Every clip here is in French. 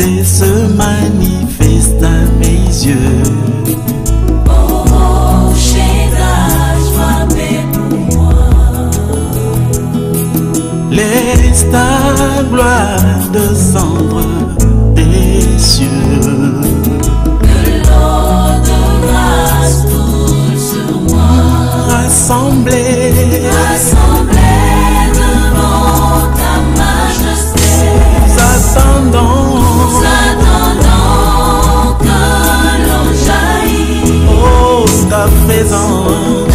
bonté se manifeste à mes yeux. Oh, Shaddai, frappez pour moi. Laisse ta gloire descendre des cieux. Que l'eau de grâce coule sur moi. Rassemblés devant ta majesté. nous attendons que l'on jaillisse. oh, ta présence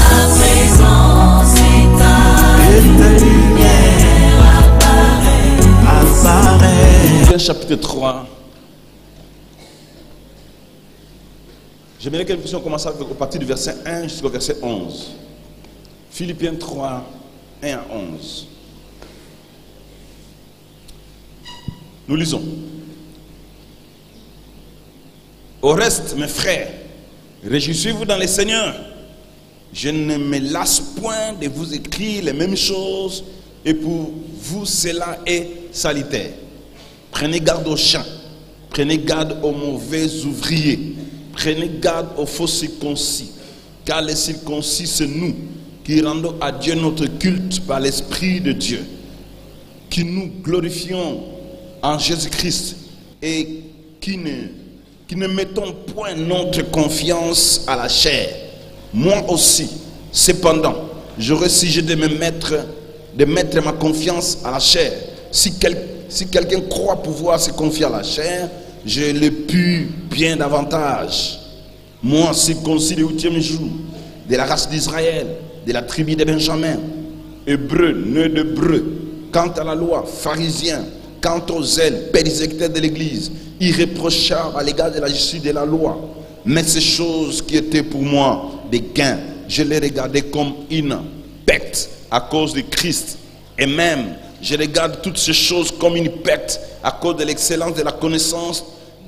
Et ta lumière apparaît. Chapitre 3. J'aimerais que nous puissions commencer à partir du verset 1 jusqu'au verset 11. Philippiens 3, 1 à 11. Nous lisons. Au reste, mes frères, réjouissez-vous dans les Seigneurs. Je ne me lasse point de vous écrire les mêmes choses, et pour vous cela est salutaire. Prenez garde aux champs, prenez garde aux mauvais ouvriers, prenez garde aux faux circoncis, car les circoncis, c'est nous qui rendons à Dieu notre culte par l'Esprit de Dieu, qui nous glorifions en Jésus-Christ et qui ne mettons point notre confiance à la chair. Moi aussi, cependant, j'aurais sujet de mettre ma confiance à la chair. Si quelqu'un croit pouvoir se confier à la chair, je le puis bien davantage. Moi, circoncis le 8e jour, de la race d'Israël, de la tribu de Benjamin, hébreu, né d'hébreu, quant à la loi, pharisien, quant aux zèles, persécuteurs de l'église, irréprochable à l'égard de la justice de la loi. Mais ces choses qui étaient pour moi des gains, je les regardais comme une perte à cause de Christ. Et même, je regarde toutes ces choses comme une perte à cause de l'excellence de la connaissance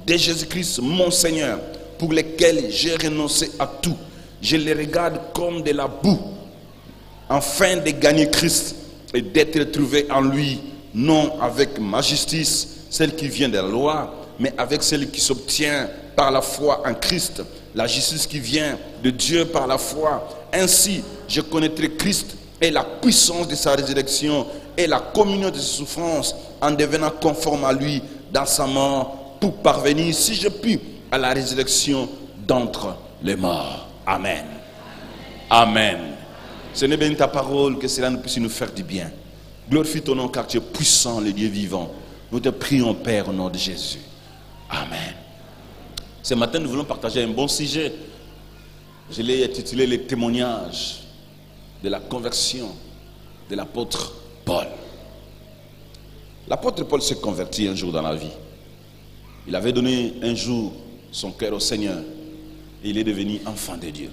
de Jésus-Christ, mon Seigneur, pour lesquels j'ai renoncé à tout. Je les regarde comme de la boue, afin de gagner Christ et d'être trouvé en lui, non avec ma justice, celle qui vient de la loi, mais avec celle qui s'obtient par la foi en Christ, la justice qui vient de Dieu par la foi. Ainsi, je connaîtrai Christ et la puissance de sa résurrection et la communion de ses souffrances, en devenant conforme à lui dans sa mort, pour parvenir, si je puis, à la résurrection d'entre les morts. Amen. Amen. Seigneur, bénis ta parole, que cela nous puisse nous faire du bien. Glorifie ton nom, car tu es puissant, le Dieu vivant. Nous te prions, Père, au nom de Jésus. Amen. Ce matin, nous voulons partager un bon sujet. Je l'ai intitulé « Les témoignages de la conversion de l'apôtre Paul ». L'apôtre Paul s'est converti un jour dans la vie. Il avait donné un jour son cœur au Seigneur et il est devenu enfant de Dieu.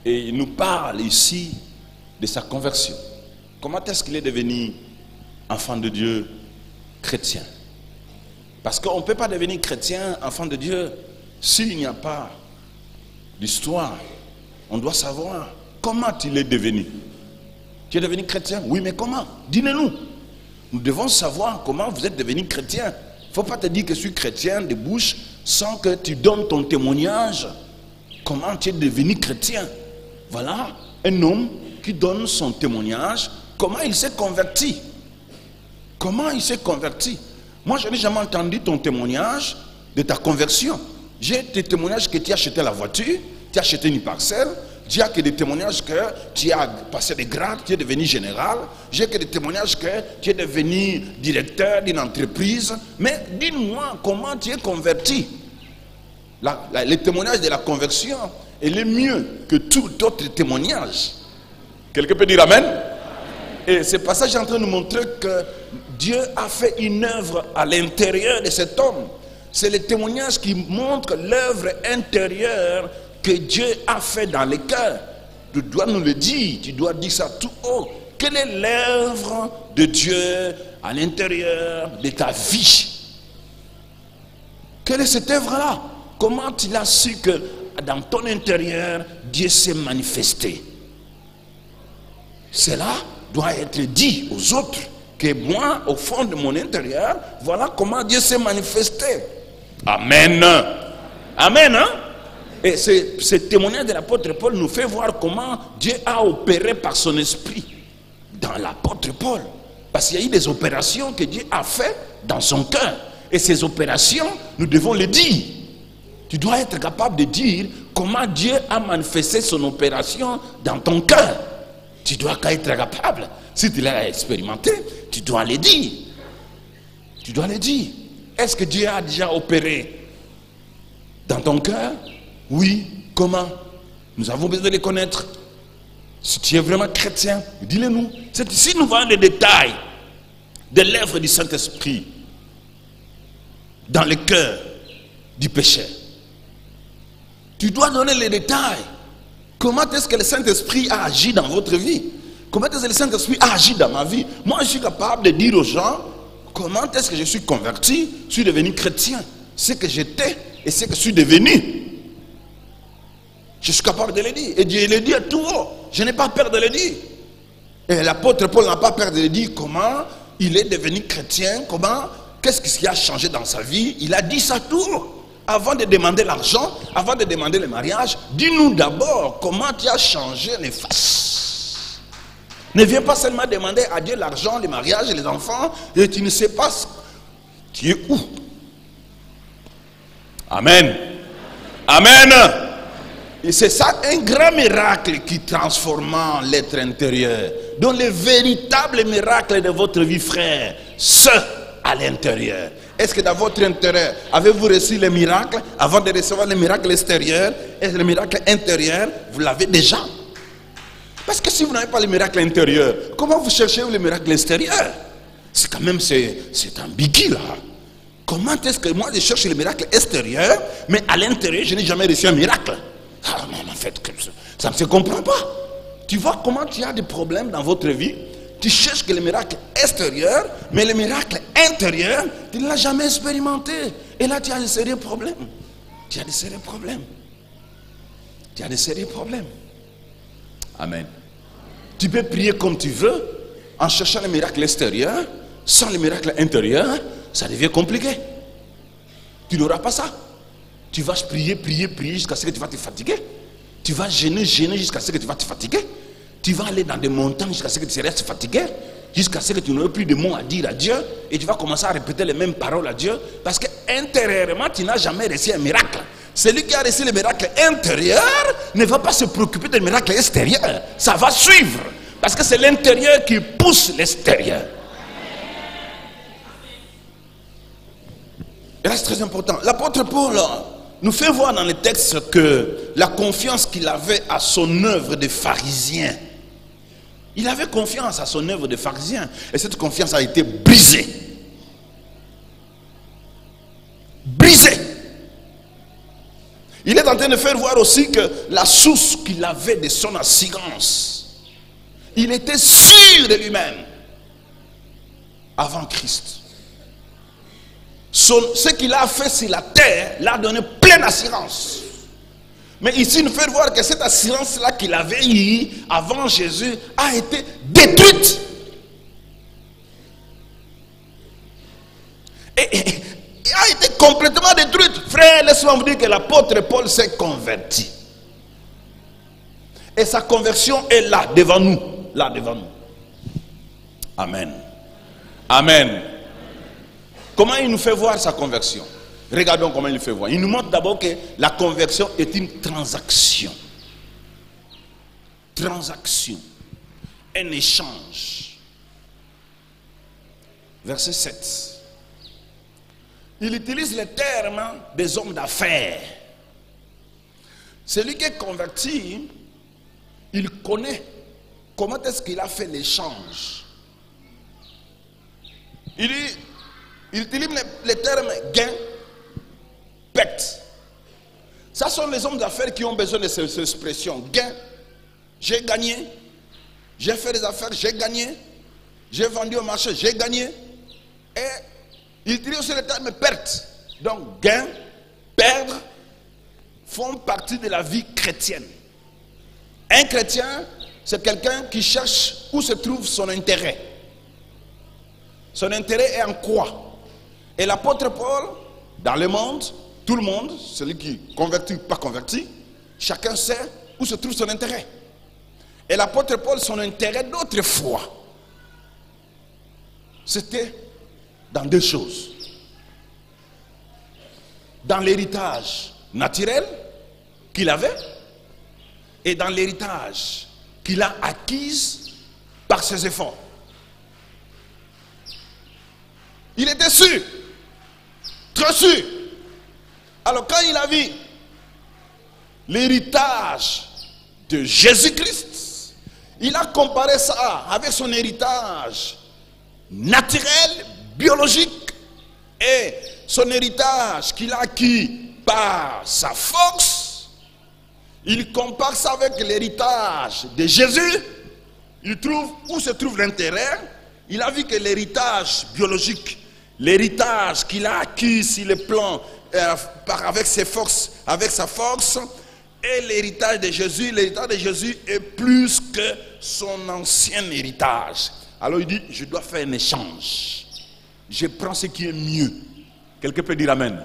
Et il nous parle ici de sa conversion. Comment est-ce qu'il est devenu enfant de Dieu, chrétien? Parce qu'on ne peut pas devenir chrétien, enfant de Dieu, s'il n'y a pas d'histoire. On doit savoir comment il est devenu. Tu es devenu chrétien? Oui, mais comment? Dis-le-nous. Nous devons savoir comment vous êtes devenu chrétien. Il ne faut pas te dire que je suis chrétien de bouche sans que tu donnes ton témoignage. Comment tu es devenu chrétien? Voilà un homme qui donne son témoignage. Comment il s'est converti? Comment il s'est converti? Moi, je n'ai jamais entendu ton témoignage de ta conversion. J'ai des témoignages que tu as acheté la voiture, tu as acheté une parcelle. J'ai que des témoignages que tu as passé des grades, tu es devenu général. J'ai que des témoignages que tu es devenu directeur d'une entreprise. Mais dis-moi comment tu es converti. Le témoignage de la conversion, il est mieux que tout autre témoignage. Quelqu'un peut dire Amen? Et ce passage est en train de nous montrer que Dieu a fait une œuvre à l'intérieur de cet homme. C'est le témoignage qui montre l'œuvre intérieure que Dieu a fait dans les cœurs. Tu dois nous le dire, tu dois dire ça tout haut. Quelle est l'œuvre de Dieu à l'intérieur de ta vie? Quelle est cette œuvre-là? Comment tu as su que dans ton intérieur, Dieu s'est manifesté? Cela doit être dit aux autres. que moi, au fond de mon intérieur, voilà comment Dieu s'est manifesté. Amen. Amen. Hein? Et ce témoignage de l'apôtre Paul nous fait voir comment Dieu a opéré par son esprit dans l'apôtre Paul. Parce qu'il y a eu des opérations que Dieu a fait dans son cœur. Et ces opérations, nous devons les dire. Tu dois être capable de dire comment Dieu a manifesté son opération dans ton cœur. Tu dois être capable. Si tu l'as expérimenté, tu dois le dire. Tu dois le dire. Est-ce que Dieu a déjà opéré dans ton cœur? Oui. Comment? Nous avons besoin de les connaître. Si tu es vraiment chrétien, dis-le nous. Si nous voyons les détails de l'œuvre du Saint-Esprit dans le cœur du pécheur, tu dois donner les détails. Comment est-ce que le Saint-Esprit a agi dans votre vie? Comment est-ce que le Saint-Esprit a agi dans ma vie? Moi, je suis capable de dire aux gens comment est-ce que je suis converti, je suis devenu chrétien. Ce que j'étais et ce que je suis devenu. Je suis capable de le dire. Et Dieu le dit à tout haut. Je n'ai pas peur de le dire. Et l'apôtre Paul n'a pas peur de le dire. Comment il est devenu chrétien? Comment? Qu'est-ce qui a changé dans sa vie? Il a dit ça tout haut. Avant de demander l'argent, avant de demander le mariage, dis-nous d'abord comment tu as changé les faces. Ne viens pas seulement demander à Dieu l'argent, le mariage et les enfants, et tu ne sais pas tu es où. Amen. Amen. Et c'est ça un grand miracle qui transforme l'être intérieur. Donc le véritable miracle de votre vie, frère, c'est à l'intérieur. Est-ce que dans votre intérieur, avez-vous reçu le miracle avant de recevoir le miracle extérieur? Et le miracle intérieur, vous l'avez déjà. Parce que si vous n'avez pas le miracle intérieur, comment vous cherchez le miracle extérieur? C'est quand même, c'est ambigu là. Comment est-ce que moi je cherche le miracle extérieur, mais à l'intérieur, je n'ai jamais reçu un miracle? Ah non, en fait, ça ne se comprend pas. Tu vois comment tu as des problèmes dans votre vie? Tu cherches que le miracle extérieur, mais le miracle intérieur, tu ne l'as jamais expérimenté. Et là, tu as de sérieux problèmes. Tu as de sérieux problèmes. Tu as de sérieux problèmes. Amen. Tu peux prier comme tu veux, en cherchant le miracle extérieur, sans le miracle intérieur, ça devient compliqué. Tu n'auras pas ça. Tu vas prier jusqu'à ce que tu vas te fatiguer. Tu vas gêner jusqu'à ce que tu vas te fatiguer. Tu vas aller dans des montagnes jusqu'à ce que tu restes fatigué, jusqu'à ce que tu n'auras plus de mots à dire à Dieu, et tu vas commencer à répéter les mêmes paroles à Dieu, parce que intérieurement, tu n'as jamais reçu un miracle. Celui qui a reçu le miracle intérieur ne va pas se préoccuper du miracle extérieur. Ça va suivre, parce que c'est l'intérieur qui pousse l'extérieur. Et là, c'est très important. L'apôtre Paul nous fait voir dans le texte que la confiance qu'il avait à son œuvre de pharisien, il avait confiance à son œuvre de pharisien, et cette confiance a été brisée. Brisée. Il est en train de faire voir aussi que la source qu'il avait de son assurance, il était sûr de lui-même avant Christ. Ce qu'il a fait sur la terre l'a donné pleine assurance. Mais ici, il nous fait voir que cette assurance-là qu'il avait eue avant Jésus a été détruite. Et a été complètement détruite. Frère, laisse-moi vous dire que l'apôtre Paul s'est converti. Et sa conversion est là, devant nous. Là, devant nous. Amen. Amen. Comment il nous fait voir sa conversion? Regardons comment il nous fait voir. Il nous montre d'abord que la conversion est une transaction. Transaction. Un échange. Verset 7. Il utilise le terme des hommes d'affaires. Celui qui est converti, il connaît comment est-ce qu'il a fait l'échange. Il utilise le terme gain, perte. Ce sont les hommes d'affaires qui ont besoin de cette expression. Gain, j'ai gagné. J'ai fait des affaires, j'ai gagné. J'ai vendu au marché, j'ai gagné. Et il utilise aussi le terme perte. Donc gain, perdre font partie de la vie chrétienne. Un chrétien, c'est quelqu'un qui cherche où se trouve son intérêt. Son intérêt est en quoi? Et l'apôtre Paul, dans le monde, tout le monde, celui qui est converti ou pas converti, chacun sait où se trouve son intérêt. Et l'apôtre Paul, son intérêt d'autrefois, c'était dans deux choses. Dans l'héritage naturel qu'il avait et dans l'héritage qu'il a acquis par ses efforts. Il était sûr, très sûr. Alors quand il a vu l'héritage de Jésus-Christ, il a comparé ça avec son héritage naturel, biologique, et son héritage qu'il a acquis par sa force. Il compare ça avec l'héritage de Jésus. Il trouve où se trouve l'intérêt. Il a vu que l'héritage biologique, l'héritage qu'il a acquis sur le plan avec ses forces, avec sa force, et l'héritage de Jésus est plus que son ancien héritage. Alors il dit, je dois faire un échange. Je prends ce qui est mieux. Quelqu'un peut dire amen.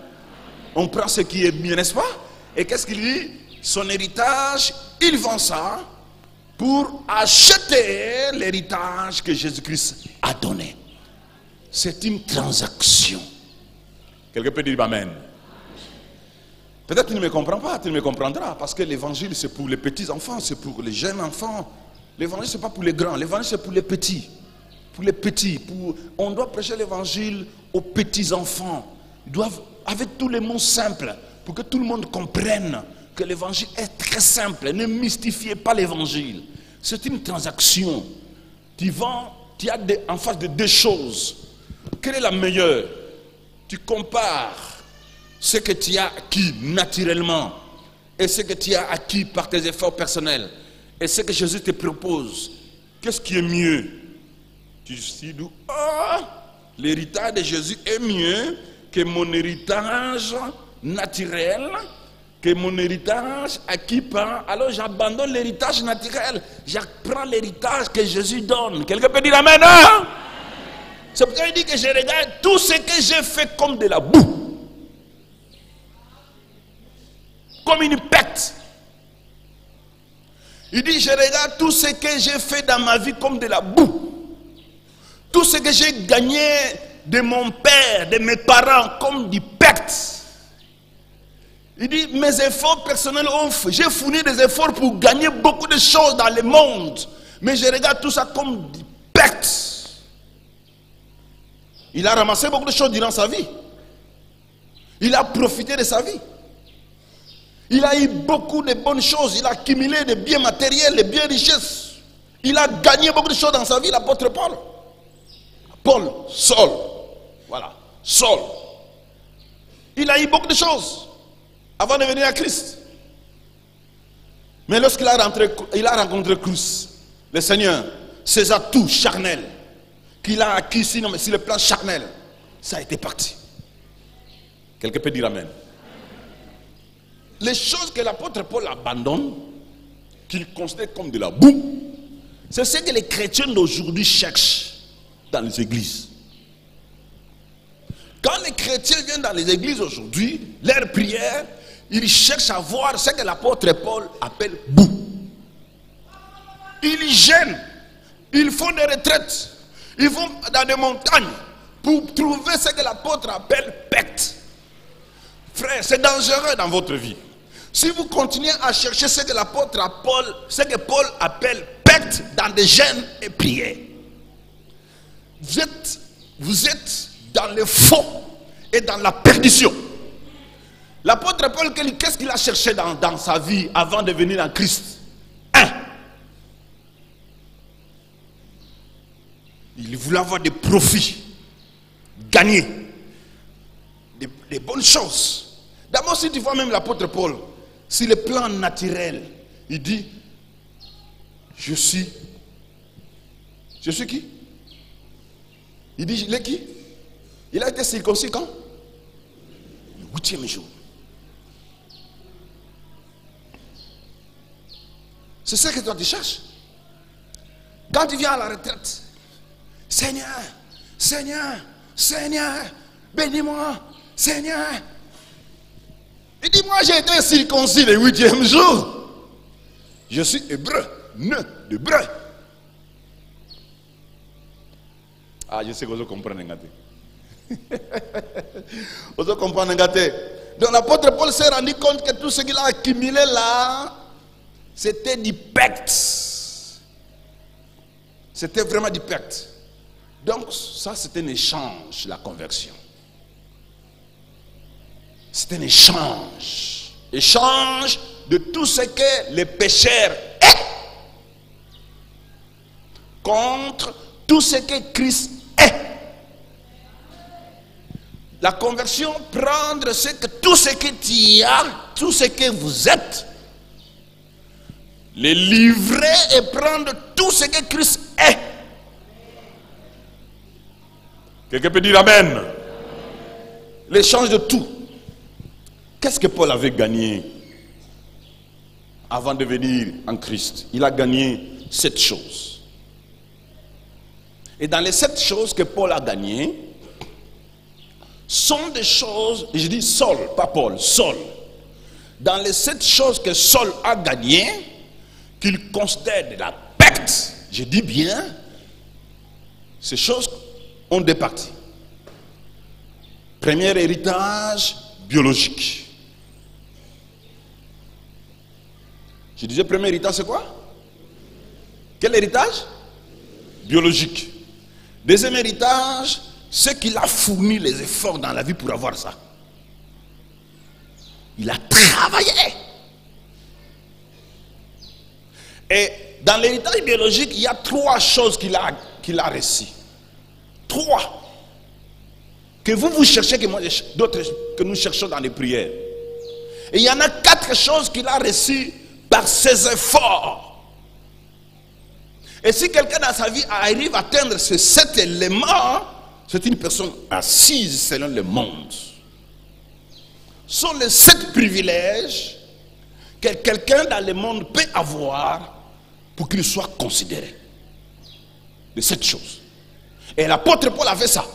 On prend ce qui est mieux, n'est-ce pas? Et qu'est-ce qu'il dit? Son héritage, il vend ça pour acheter l'héritage que Jésus-Christ a donné. C'est une transaction. Quelqu'un peut dire amen. Peut-être que tu ne me comprends pas, tu ne me comprendras, parce que l'évangile c'est pour les petits enfants, c'est pour les jeunes enfants. L'évangile c'est pas pour les grands, l'évangile c'est pour les petits. Pour les petits, on doit prêcher l'évangile aux petits enfants. Ils doivent, avec tous les mots simples, pour que tout le monde comprenne que l'évangile est très simple. Ne mystifiez pas l'évangile. C'est une transaction. Tu vends, tu as en face de deux choses. Quelle est la meilleure? Tu compares ce que tu as acquis naturellement et ce que tu as acquis par tes efforts personnels et ce que Jésus te propose. Qu'est-ce qui est mieux? Tu dis, l'héritage de Jésus est mieux que mon héritage naturel, que mon héritage acquis par... Alors j'abandonne l'héritage naturel, j'apprends l'héritage que Jésus donne. Quelqu'un peut dire amen, hein? C'est pourquoi il dit que je regarde tout ce que j'ai fait comme de la boue, comme une pète. Il dit, je regarde tout ce que j'ai fait dans ma vie comme de la boue. Tout ce que j'ai gagné de mon père, de mes parents, comme du pacte. Il dit, mes efforts personnels j'ai fourni des efforts pour gagner beaucoup de choses dans le monde. Mais je regarde tout ça comme du pacte. Il a ramassé beaucoup de choses durant sa vie. Il a profité de sa vie. Il a eu beaucoup de bonnes choses. Il a accumulé des biens matériels, des biens richesses. Il a gagné beaucoup de choses dans sa vie, l'apôtre Paul. Saul. Voilà, Saul. Il a eu beaucoup de choses avant de venir à Christ. Mais lorsqu'il a rencontré Christ, le Seigneur, ses atouts charnels qu'il a acquis sur le plan charnel, ça a été parti. Quelqu'un peut dire amen. Les choses que l'apôtre Paul abandonne, qu'il considère comme de la boue, c'est ce que les chrétiens d'aujourd'hui cherchent dans les églises. Quand les chrétiens viennent dans les églises aujourd'hui, leur prière, ils cherchent à voir ce que l'apôtre Paul appelle boue. Ils gênent, ils font des retraites, ils vont dans des montagnes pour trouver ce que l'apôtre appelle pacte. Frère, c'est dangereux dans votre vie. Si vous continuez à chercher ce que l'apôtre Paul, ce que Paul appelle pacte dans des jeûnes et prières, vous êtes dans le faux et dans la perdition. L'apôtre Paul, qu'est-ce qu'il a cherché dans sa vie avant de venir en Christ? Il voulait avoir des profits, gagner des bonnes choses. D'abord, si tu vois même l'apôtre Paul, sur le plan naturel, il dit, je suis qui? Il dit, il est qui? Il a été circoncis quand? Le 8e jour. C'est ça que toi tu cherches. Quand tu viens à la retraite, Seigneur, Seigneur, Seigneur, bénis-moi, Seigneur. Il dit, moi j'ai été circoncis le 8e jour. Je suis hébreu, né d'hébreu. Ah, je sais que vous comprenez. Vous comprenez. Donc l'apôtre Paul s'est rendu compte que tout ce qu'il a accumulé là, c'était du pacte. C'était vraiment du pacte. Donc ça c'est un échange, la conversion. C'est un échange. Échange de tout ce que les pécheurs est contre tout ce que Christ est. La conversion, prendre tout ce que tu as, tout ce que vous êtes, les livrer et prendre tout ce que Christ est. Quelqu'un peut dire Amen. L'échange de tout. Qu'est-ce que Paul avait gagné avant de venir en Christ? Il a gagné 7 choses. Et dans les 7 choses que Paul a gagnées, sont des choses, et je dis Saul, pas Paul, Saul. Dans les 7 choses que Saul a gagnées, qu'il considère de la pacte, je dis bien, ces choses ont deux parties. Premier héritage biologique. Je disais premier héritage c'est quoi? Quel héritage? Biologique. Deuxième héritage, c'est qu'il a fourni les efforts dans la vie pour avoir ça. Il a travaillé. Et dans l'héritage biologique, il y a 3 choses qu'il a reçues. 3. Que vous cherchez, que moi, d'autres que nous cherchons dans les prières. Et il y en a 4 choses qu'il a reçues par ses efforts. Et si quelqu'un dans sa vie arrive à atteindre ces 7 éléments, c'est une personne assise selon le monde. Ce sont les 7 privilèges que quelqu'un dans le monde peut avoir pour qu'il soit considéré. Les 7 choses. Et l'apôtre Paul avait ça.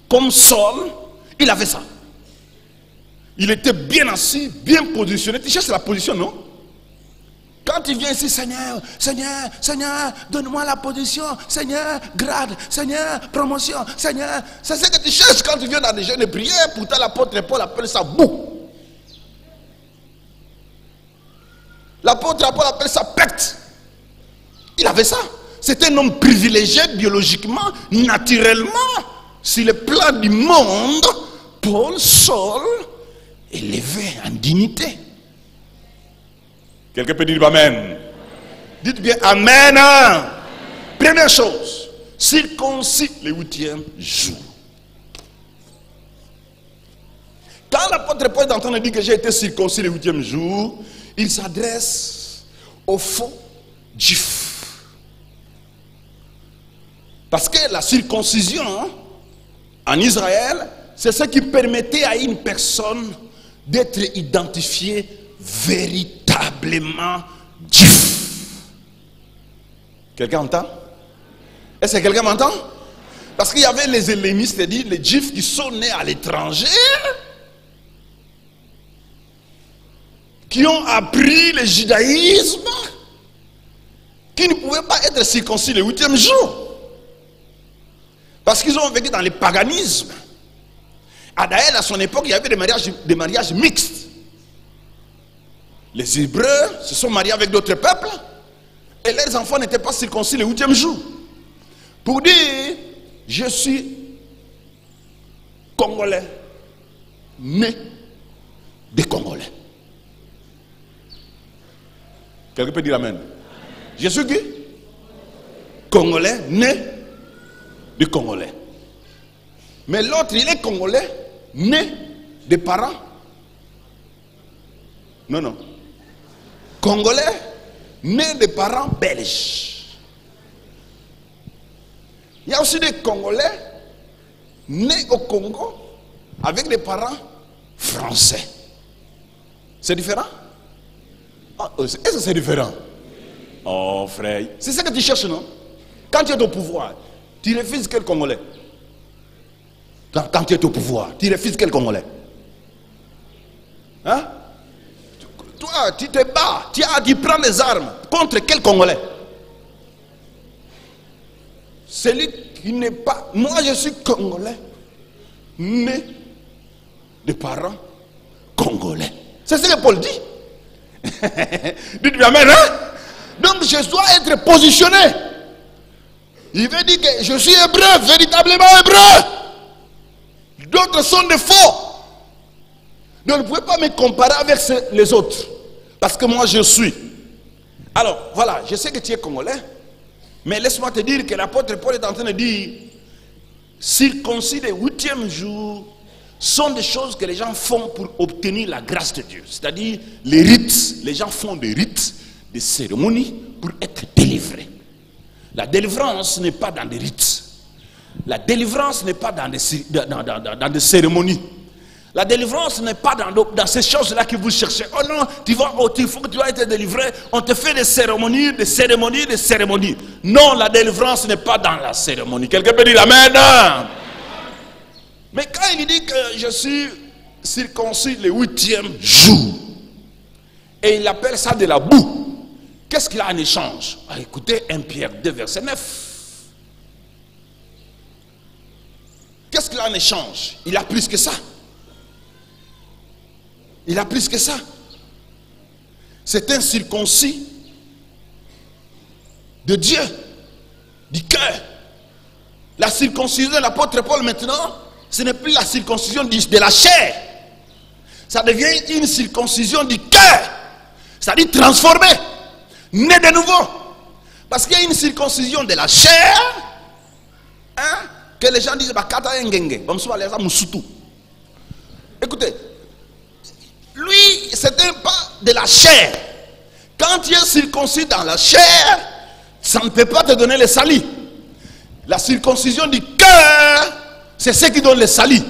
Comme Saul, il avait ça. Il était bien assis, bien positionné. Tu cherches la position, non? Quand tu viens ici, Seigneur, Seigneur, Seigneur, donne-moi la position, Seigneur, grade, Seigneur, promotion, Seigneur. C'est ce que tu cherches quand tu viens dans des jeûnes de prière. Pourtant, l'apôtre Paul appelle ça boue. L'apôtre Paul appelle ça pacte. Il avait ça. C'est un homme privilégié biologiquement, naturellement. Sur le plan du monde, Paul, Saul, élevé en dignité. Quelqu'un peut dire Amen. Dites bien Amen. Première chose, circoncis le 8e jour. Quand l'apôtre Paul est en train de dire que j'ai été circoncis le 8e jour, il s'adresse aux faux juifs. Parce que la circoncision en Israël, c'est ce qui permettait à une personne d'être identifiée véritablement juif. Quelqu'un entend? Est-ce que quelqu'un m'entend? Parce qu'il y avait les hellénistes, c'est-à-dire les juifs qui sont nés à l'étranger, qui ont appris le judaïsme, qui ne pouvaient pas être circoncis le 8e jour. Parce qu'ils ont vécu dans le paganisme. D'ailleurs, à son époque, il y avait des mariages mixtes. Les Hébreux se sont mariés avec d'autres peuples et leurs enfants n'étaient pas circoncis le 8e jour. Pour dire, je suis Congolais, né des Congolais. Quelqu'un peut dire Amen. Je suis qui? Congolais, né des Congolais. Mais l'autre, il est Congolais, né des parents. Non. Congolais, né des parents belges. Il y a aussi des Congolais, nés au Congo, avec des parents français. C'est différent? Est-ce que c'est différent? Oh frère, c'est ça que tu cherches, non? Quand tu es au pouvoir, Tu refuses quel Congolais? Quand tu es au pouvoir, tu refuses quel Congolais? Hein? Toi, tu te bats, tu prends les armes contre quel Congolais? Celui qui n'est pas... Moi, je suis Congolais, né de parents Congolais. C'est ce que Paul dit. Dites-moi amen, hein? Donc, je dois être positionné. Il veut dire que je suis hébreu, véritablement hébreu. D'autres sont des faux. Donc, vous ne pouvez pas me comparer avec les autres. Parce que moi, je suis. Alors, voilà, je sais que tu es Congolais. Mais laisse-moi te dire que l'apôtre Paul est en train de dire, circoncis le 8e jour sont des choses que les gens font pour obtenir la grâce de Dieu. C'est-à-dire les rites. Les gens font des rites, des cérémonies pour être délivrés. La délivrance n'est pas dans des rites. La délivrance n'est pas dans des cérémonies. La délivrance n'est pas dans ces choses-là que vous cherchez. Oh non, il faut que tu vas être délivré. On te fait des cérémonies, des cérémonies, des cérémonies. Non, la délivrance n'est pas dans la cérémonie. Quelqu'un peut dire amen. Mais quand il dit que je suis circoncis le 8e jour, et il appelle ça de la boue, qu'est-ce qu'il a en échange? Écoutez 1 Pierre 2, verset 9. Qu'est-ce qu'il a en échange? Il a plus que ça. Il a plus que ça. C'est un circoncis de Dieu, du cœur. La circoncision de l'apôtre Paul maintenant, ce n'est plus la circoncision de la chair. Ça devient une circoncision du cœur. C'est-à-dire transformée, née de nouveau. Parce qu'il y a une circoncision de la chair, hein, que les gens disent, écoutez, lui, c'était pas de la chair. Quand tu es circoncis dans la chair, ça ne peut pas te donner le salut. La circoncision du cœur, c'est ce qui donne le salut.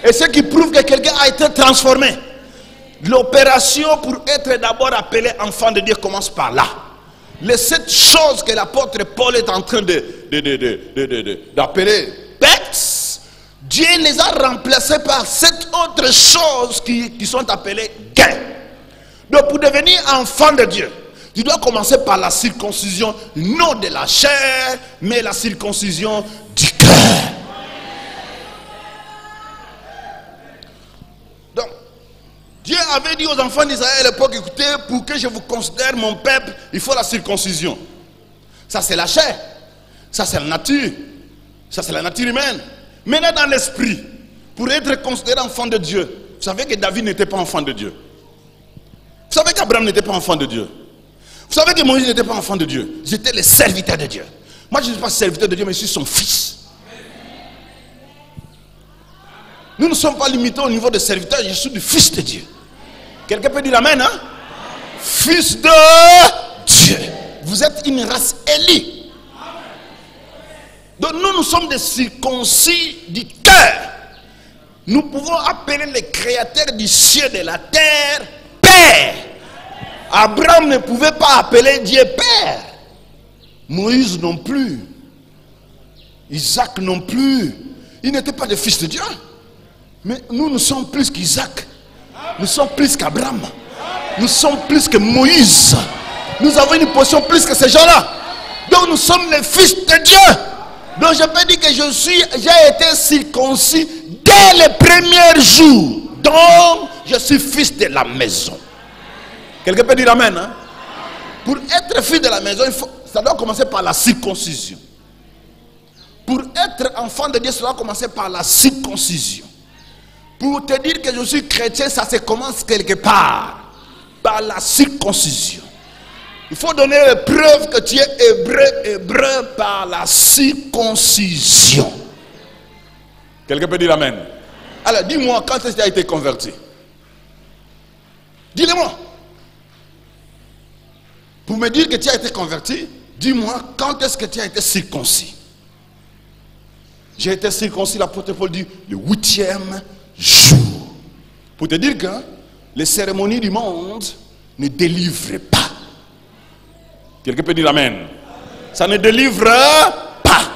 Et ce qui prouve que quelqu'un a été transformé. L'opération pour être d'abord appelé enfant de Dieu commence par là. Les 7 choses que l'apôtre Paul est en train d'appeler bêtes, Dieu les a remplacées par 7 autres choses qui sont appelées gains. Donc pour devenir enfant de Dieu, tu dois commencer par la circoncision, non de la chair, mais la circoncision du cœur. Donc, Dieu avait dit aux enfants d'Israël à l'époque, écoutez, pour que je vous considère mon peuple, il faut la circoncision. Ça c'est la chair, ça c'est la nature, ça c'est la nature humaine. Maintenant dans l'esprit, pour être considéré enfant de Dieu, vous savez que David n'était pas enfant de Dieu. Vous savez qu'Abraham n'était pas enfant de Dieu. Vous savez que Moïse n'était pas enfant de Dieu. J'étais le serviteur de Dieu. Moi je ne suis pas serviteur de Dieu, mais je suis son fils. Nous ne sommes pas limités au niveau de serviteur, je suis du fils de Dieu. Quelqu'un peut dire amen, hein? Fils de Dieu. Vous êtes une race élue. Donc nous sommes des circoncis du cœur. Nous pouvons appeler le créateur du ciel et de la terre Père. Abraham ne pouvait pas appeler Dieu Père. Moïse non plus. Isaac non plus. Ils n'étaient pas des fils de Dieu. Mais nous sommes plus qu'Isaac. Nous sommes plus qu'Abraham. Nous sommes plus que Moïse. Nous avons une position plus que ces gens-là. Donc nous sommes les fils de Dieu. Donc je peux dire que j'ai été circoncis dès les premiers jours. Donc je suis fils de la maison. Quelqu'un peut dire amen, hein? Pour être fils de la maison, ça doit commencer par la circoncision. Pour être enfant de Dieu, ça doit commencer par la circoncision. Pour te dire que je suis chrétien, ça se commence quelque part. Par la circoncision. Il faut donner la preuve que tu es hébreu par la circoncision. Quelqu'un peut dire amen. Alors dis-moi, quand est-ce que tu as été converti? Dis-le-moi. Pour me dire que tu as été converti, dis-moi, quand est-ce que tu as été circoncis? J'ai été circoncis, l'apôtre Paul dit, le 8e jour. Pour te dire que les cérémonies du monde ne délivrent pas. Quelqu'un peut dire amen. Ça ne délivre pas.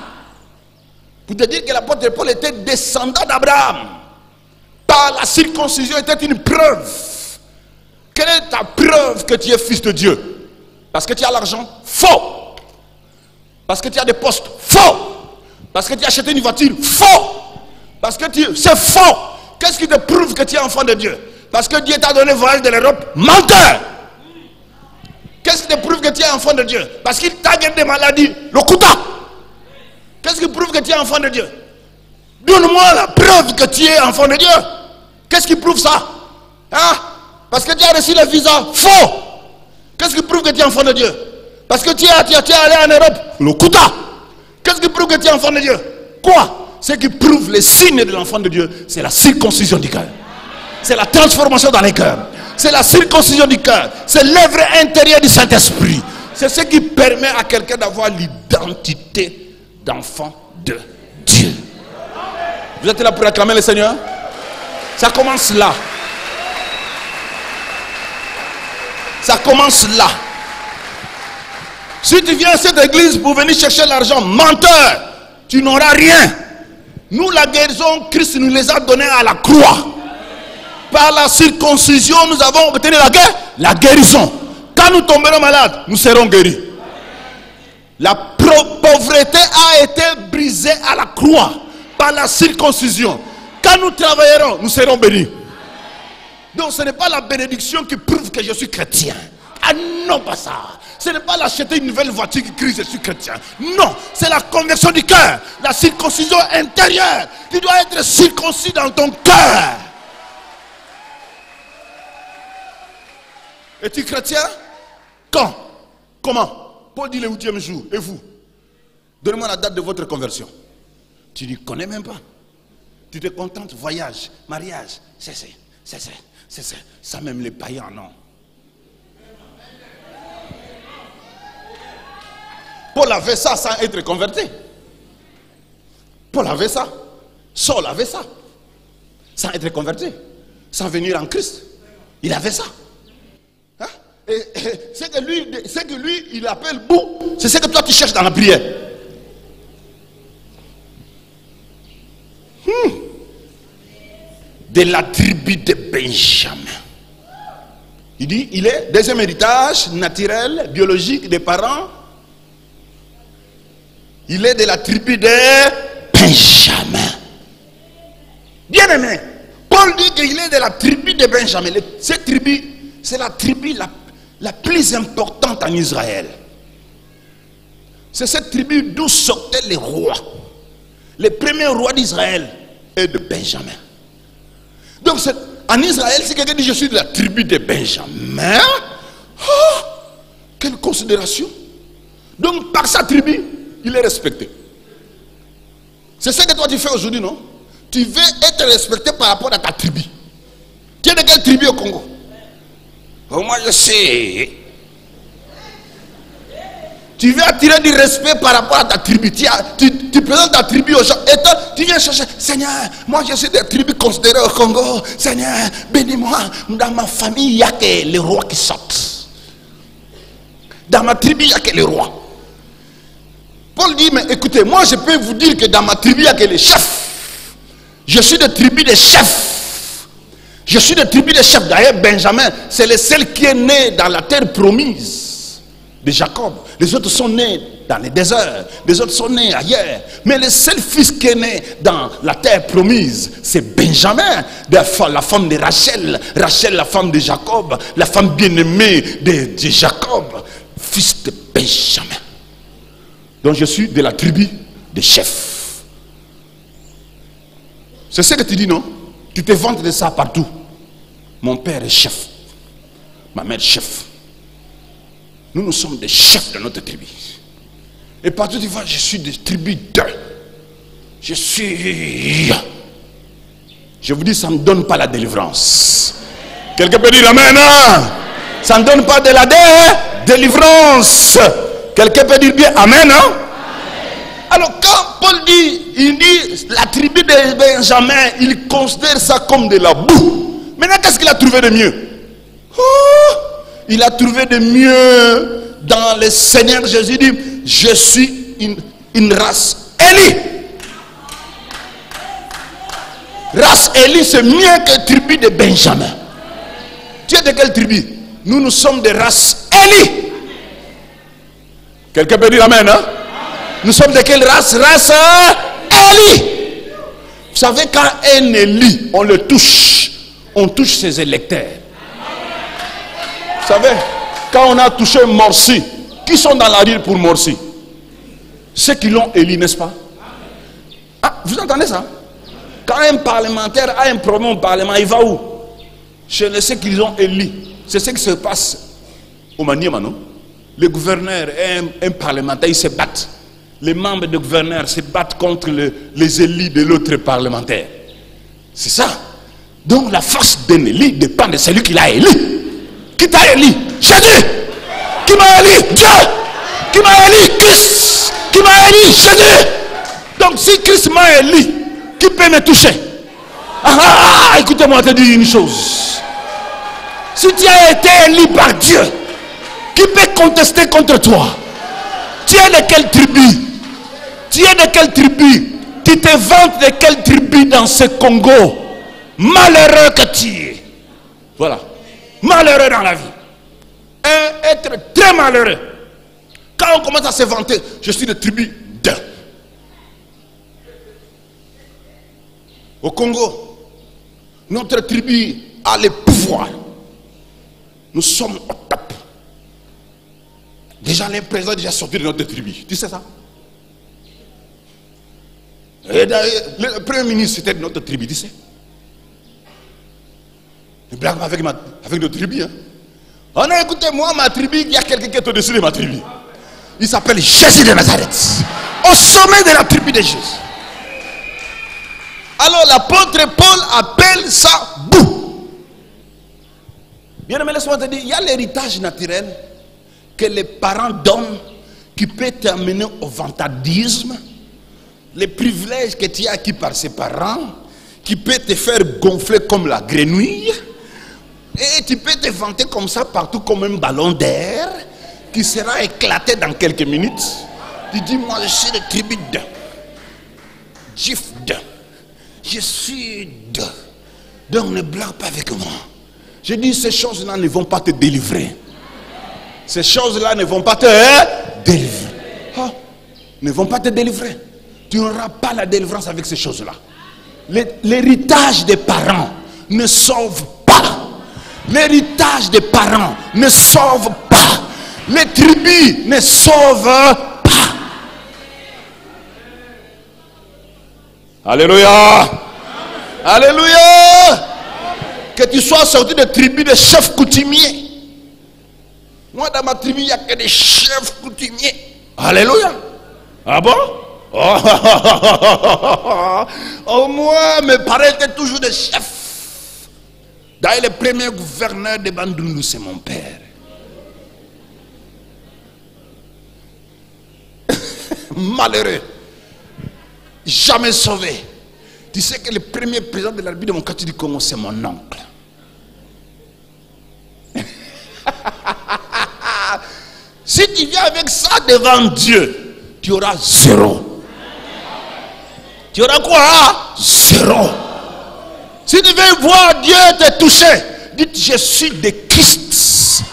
Pour te dire que l'apôtre Paul était descendant d'Abraham. Par la circoncision était une preuve. Quelle est ta preuve que tu es fils de Dieu? Parce que tu as l'argent? Faux. Parce que tu as des postes? Faux. Parce que tu as acheté une voiture? Faux. Parce que c'est faux. Qu'est-ce qui te prouve que tu es enfant de Dieu? Parce que Dieu t'a donné le voyage de l'Europe? Menteur. Qu'est-ce qui te prouve que tu es enfant de Dieu? Parce qu'il t'a guéri des maladies? Le Kuta. Qu'est-ce qui prouve que tu es enfant de Dieu? Donne-moi la preuve que tu es enfant de Dieu. Qu'est-ce qui prouve ça? Hein? Parce que tu as reçu le visa? Faux. Qu'est-ce qui prouve que tu es enfant de Dieu? Parce que tu es allé en Europe? Le Kuta. Qu'est-ce qui prouve que tu es enfant de Dieu? Quoi? Ce qui prouve les signes de l'enfant de Dieu, c'est la circoncision du cœur. C'est la transformation dans les cœurs. C'est la circoncision du cœur. C'est l'œuvre intérieure du Saint-Esprit. C'est ce qui permet à quelqu'un d'avoir l'identité d'enfant de Dieu. Vous êtes là pour acclamer le Seigneur? Ça commence là. Ça commence là. Si tu viens à cette église pour venir chercher l'argent, menteur, tu n'auras rien. Nous, la guérison, Christ nous les a donnés à la croix. Par la circoncision, nous avons obtenu la guérison. Quand nous tomberons malades, nous serons guéris. La pauvreté a été brisée à la croix par la circoncision. Quand nous travaillerons, nous serons bénis. Donc ce n'est pas la bénédiction qui prouve que je suis chrétien. Ah non, pas ça. Ce n'est pas l'acheter une nouvelle voiture qui crie je suis chrétien. Non, c'est la conversion du cœur. La circoncision intérieure. Tu dois être circoncis dans ton cœur. Es-tu chrétien? Quand? Comment? Paul dit le 8e jour. Et vous? Donnez-moi la date de votre conversion. Tu ne connais même pas. Tu te contentes, voyage, mariage. C'est. Ça même les païens, non. Paul avait ça sans être converti. Paul avait ça. Saul avait ça. Sans être converti. Sans venir en Christ. Il avait ça. Hein? Et ce que lui, il appelle beau, c'est ce que toi tu cherches dans la prière. De la tribu de Benjamin. Il dit, il est deuxième héritage naturel, biologique des parents. Il est de la tribu de Benjamin. Bien aimé, Paul dit qu'il est de la tribu de Benjamin. Cette tribu, c'est la tribu la plus importante en Israël. C'est cette tribu d'où sortaient les rois. Les premiers rois d'Israël est de Benjamin. Donc en Israël, si quelqu'un dit je suis de la tribu de Benjamin, oh, quelle considération. Donc par sa tribu, il est respecté. C'est ce que toi tu fais aujourd'hui, non? Tu veux être respecté par rapport à ta tribu. Tu es de quelle tribu au Congo? Oh, moi je sais. Tu veux attirer du respect par rapport à ta tribu. Tu présentes ta tribu aux gens. Et toi, tu viens chercher. Seigneur, moi je suis des tribus considérées au Congo. Seigneur, bénis-moi. Dans ma famille, il n'y a que les rois qui sortent. Dans ma tribu, il n'y a que les rois. Paul dit, mais écoutez, moi je peux vous dire que dans ma tribu, il n'y a que les chefs. Je suis de tribu des chefs. Je suis de tribu des chefs. D'ailleurs, Benjamin, c'est le seul qui est né dans la terre promise de Jacob. Les autres sont nés dans les déserts. Les autres sont nés ailleurs. Mais le seul fils qui est né dans la terre promise, c'est Benjamin, la femme de Rachel. Rachel, la femme de Jacob. La femme bien-aimée de Jacob. Fils de Benjamin. Donc je suis de la tribu des chefs. C'est ce que tu dis, non? Tu te vantes de ça partout. Mon père est chef. Ma mère est chef. Nous sommes des chefs de notre tribu. Et partout tu vois, je suis des tribus de. Je vous dis, ça ne donne pas la délivrance. Quelqu'un peut dire amen, hein? Ça ne donne pas de la délivrance. Quelqu'un peut dire bien amen, hein? Amen. Alors quand Paul dit, il dit la tribu de Benjamin, il considère ça comme de la boue. Maintenant, qu'est-ce qu'il a trouvé de mieux? Oh, il a trouvé de mieux dans le Seigneur Jésus. Il dit, je suis une race élue. Race Élie, c'est mieux que tribu de Benjamin. Tu es de quelle tribu? Nous sommes de race Élie. Quelqu'un peut dire amen, hein? Nous sommes de quelle race? Race Élie. Vous savez, quand un Élie, on le touche, on touche ses électeurs. Vous savez, quand on a touché Morsi, qui sont dans la rue pour Morsi? Ceux qui l'ont élu, n'est-ce pas? Ah, vous entendez ça? Quand un parlementaire a un problème au Parlement, il va où? Chez ceux qui l'ont élu. C'est ce qui se passe au Maniema, non? Le gouverneur et un parlementaire, ils se battent. Les membres du gouverneur se battent contre les élus de l'autre parlementaire. C'est ça. Donc la force d'un élu dépend de celui qui l'a élu. Qui t'a élu? Jésus. Qui m'a élu? Dieu. Qui m'a élu? Christ. Qui m'a élu? Jésus. Donc si Christ m'a élu, qui peut me toucher? Écoutez-moi te dire une chose. Si tu as été élu par Dieu, qui peut contester contre toi? Tu es de quelle tribu? Tu es de quelle tribu? Tu te vantes de quelle tribu dans ce Congo? Malheureux que tu es. Voilà. Malheureux dans la vie. Être très malheureux. Quand on commence à se vanter, je suis de tribu d'un. Au Congo, notre tribu a le pouvoir. Nous sommes au top. Déjà, les présidents sont déjà sortis de notre tribu. Tu sais ça? Et le premier ministre, c'était de notre tribu, tu sais? Ne blague pas avec notre tribu. Hein? Oh non, écoutez-moi, ma tribu, il y a quelqu'un qui est au-dessus de ma tribu. Il s'appelle Jésus de Nazareth. Au sommet de la tribu de Jésus. Alors l'apôtre Paul appelle ça boue. Bien aimé, laisse-moi te dire, il y a l'héritage naturel que les parents donnent qui peut t'amener au vantardisme. Les privilèges que tu as acquis par ses parents, qui peut te faire gonfler comme la grenouille. Et tu peux te vanter comme ça partout comme un ballon d'air qui sera éclaté dans quelques minutes. Tu dis, moi je suis de tribu de Gif de. Je suis de. Donc ne blague pas avec moi. Je dis, ces choses-là ne vont pas te délivrer. Ces choses-là ne vont pas te délivrer. Oh, ne vont pas te délivrer. Tu n'auras pas la délivrance avec ces choses-là. L'héritage des parents ne sauve pas. L'héritage des parents ne sauve pas. Les tribus ne sauvent pas. Alléluia. Alléluia. Que tu sois sorti de tribu de chefs coutumiers. Moi, dans ma tribu, il n'y a que des chefs coutumiers. Alléluia. Ah bon? Oh, moi, mes parents étaient toujours des chefs. D'ailleurs, le premier gouverneur de Bandundu, c'est mon père. Malheureux. Jamais sauvé. Tu sais que le premier président de la République démocratique du Congo, c'est mon oncle. Si tu viens avec ça devant Dieu, tu auras zéro. Tu auras quoi? Zéro. Si tu veux voir Dieu te toucher, dites, je suis de Christ.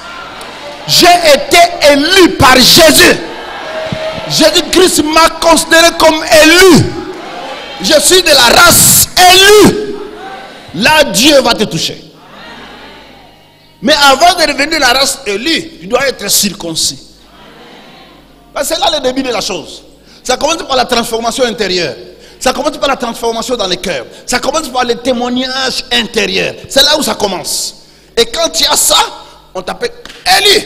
J'ai été élu par Jésus. Jésus-Christ m'a considéré comme élu. Je suis de la race élue. Là, Dieu va te toucher. Mais avant de devenir la race élue, tu dois être circoncis. C'est là le début de la chose. Ça commence par la transformation intérieure. Ça commence par la transformation dans les cœurs. Ça commence par le témoignage intérieur. C'est là où ça commence. Et quand tu as ça, on t'appelle élu.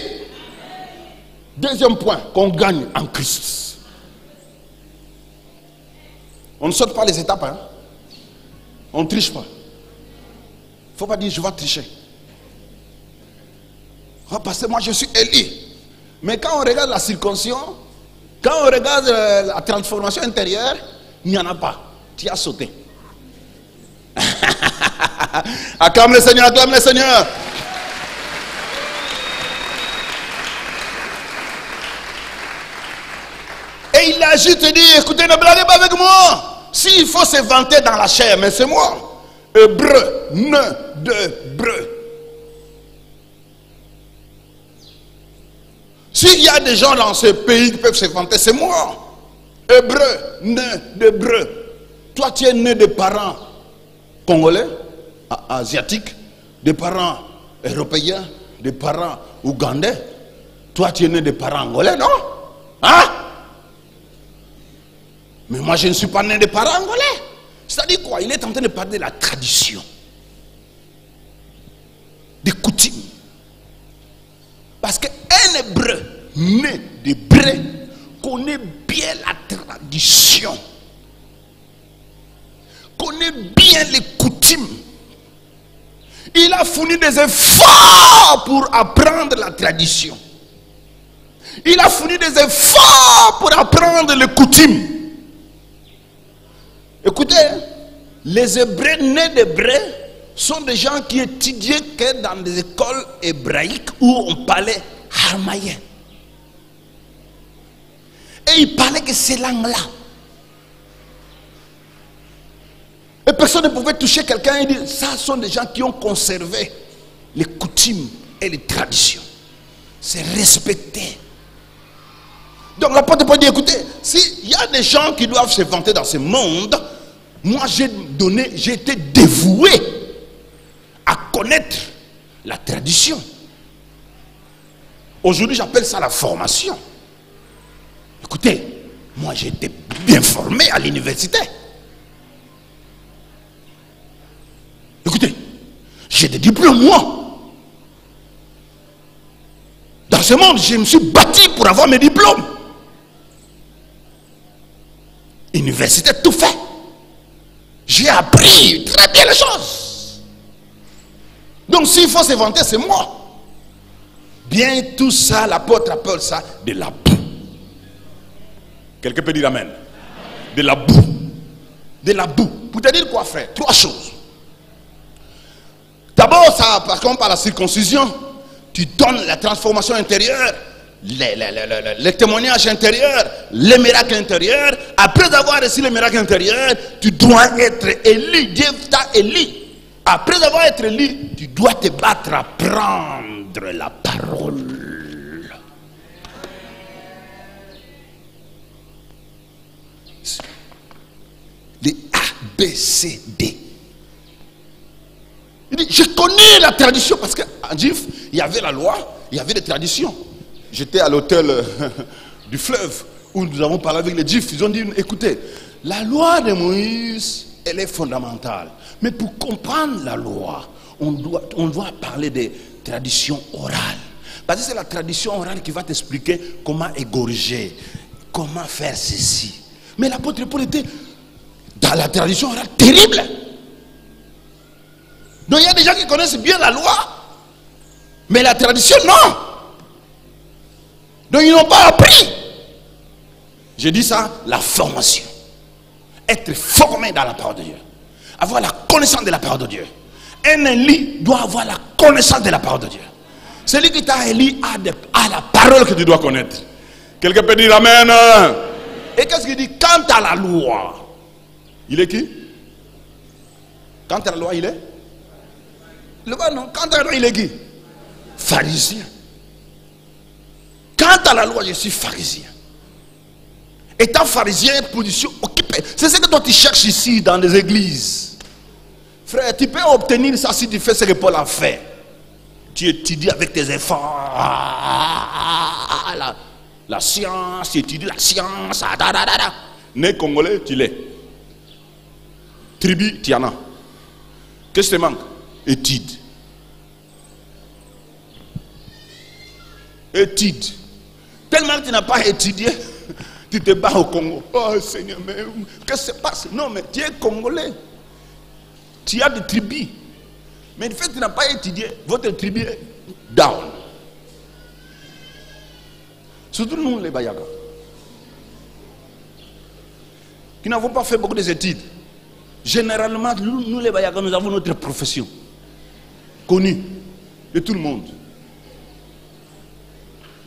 Deuxième point, qu'on gagne en Christ. On ne saute pas les étapes. Hein? On ne triche pas. Il ne faut pas dire je vais tricher. Oh, parce que moi je suis élu. Mais quand on regarde la circoncision, quand on regarde la transformation intérieure, il n'y en a pas. Tu as sauté. Acclame le Seigneur, acclame le Seigneur. Et il a juste dit, écoutez, ne blaguez pas avec moi. S'il faut se vanter dans la chair, mais c'est moi. Hébreu, ne d'hébreu. S'il y a des gens dans ce pays qui peuvent se vanter, c'est moi. Hébreu, né d'hébreu. Toi, tu es né de parents congolais, asiatiques, des parents européens, des parents ougandais. Toi, tu es né de parents angolais, non? Hein? Mais moi, je ne suis pas né de parents angolais. C'est-à-dire quoi? Il est en train de parler de la tradition, des coutumes. Parce qu'un hébreu né d'hébreu connaît bien la tradition, connaît bien les coutumes. Il a fourni des efforts pour apprendre la tradition. Il a fourni des efforts pour apprendre les coutumes. Écoutez, les Hébreux nés d'Hébreux sont des gens qui étudiaient que dans des écoles hébraïques où on parlait aramaïen. Et ils parlaient que ces langues-là. Et personne ne pouvait toucher quelqu'un et dire, ça sont des gens qui ont conservé les coutumes et les traditions. C'est respecté. Donc l'apôtre Paul dit, écoutez, s'il y a des gens qui doivent se vanter dans ce monde, moi j'ai été dévoué à connaître la tradition. Aujourd'hui j'appelle ça la formation. Écoutez, moi j'ai été bien formé à l'université. Écoutez, j'ai des diplômes, moi. Dans ce monde, je me suis bâti pour avoir mes diplômes. Université, tout fait. J'ai appris très bien les choses. Donc s'il faut se vanter, c'est moi. Bien tout ça, l'apôtre appelle ça de la boue. Quelqu'un peut dire amen. De la boue. De la boue. Pour te dire quoi, frère? Trois choses. D'abord, ça, par contre, par la circoncision, tu donnes la transformation intérieure, les témoignages intérieurs, les miracles intérieurs. Après avoir reçu les miracles intérieurs, tu dois être élu. Dieu t'a élu. Après avoir été élu, tu dois te battre à prendre la parole. Les A, B, C, D. Il dit, je connais la tradition parce qu'en juif, il y avait la loi, il y avait des traditions. J'étais à l'hôtel du fleuve où nous avons parlé avec les juifs. Ils ont dit, écoutez, la loi de Moïse, elle est fondamentale. Mais pour comprendre la loi, on doit parler des traditions orales. Parce que c'est la tradition orale qui va t'expliquer comment égorger, comment faire ceci. Mais l'apôtre Paul était dans la tradition orale terrible. Donc il y a des gens qui connaissent bien la loi, mais la tradition non. Donc ils n'ont pas appris. Je dis ça, la formation. Être formé dans la parole de Dieu. Avoir la connaissance de la parole de Dieu. Un élu doit avoir la connaissance de la parole de Dieu. Celui qui t'a élu a la parole que tu dois connaître. Quelqu'un peut dire amen. Et qu'est-ce qu'il dit? Quant à la loi, il est qui? Quant à la loi, il est? Le bas non. Quant à la loi, il est qui? Pharisien. Quant à la loi, je suis pharisien. Étant pharisien, position occupée. C'est ce que toi tu cherches ici dans les églises. Frère, tu peux obtenir ça si tu fais ce que Paul a fait. Tu étudies avec tes efforts. La science, tu étudies la science. Né congolais, tu l'es. Tribu, tu en as. Qu'est-ce qui te manque? Étude. Étude. Tellement que tu n'as pas étudié, tu te bats au Congo. Oh Seigneur, mais qu'est-ce qui se passe? Non, mais tu es congolais. Tu as des tribus. Mais du fait que tu n'as pas étudié, votre tribu est down. Surtout nous, les Bayaga, qui n'avons pas fait beaucoup d'études. Généralement, nous les Bayaga, nous avons notre profession connue de tout le monde.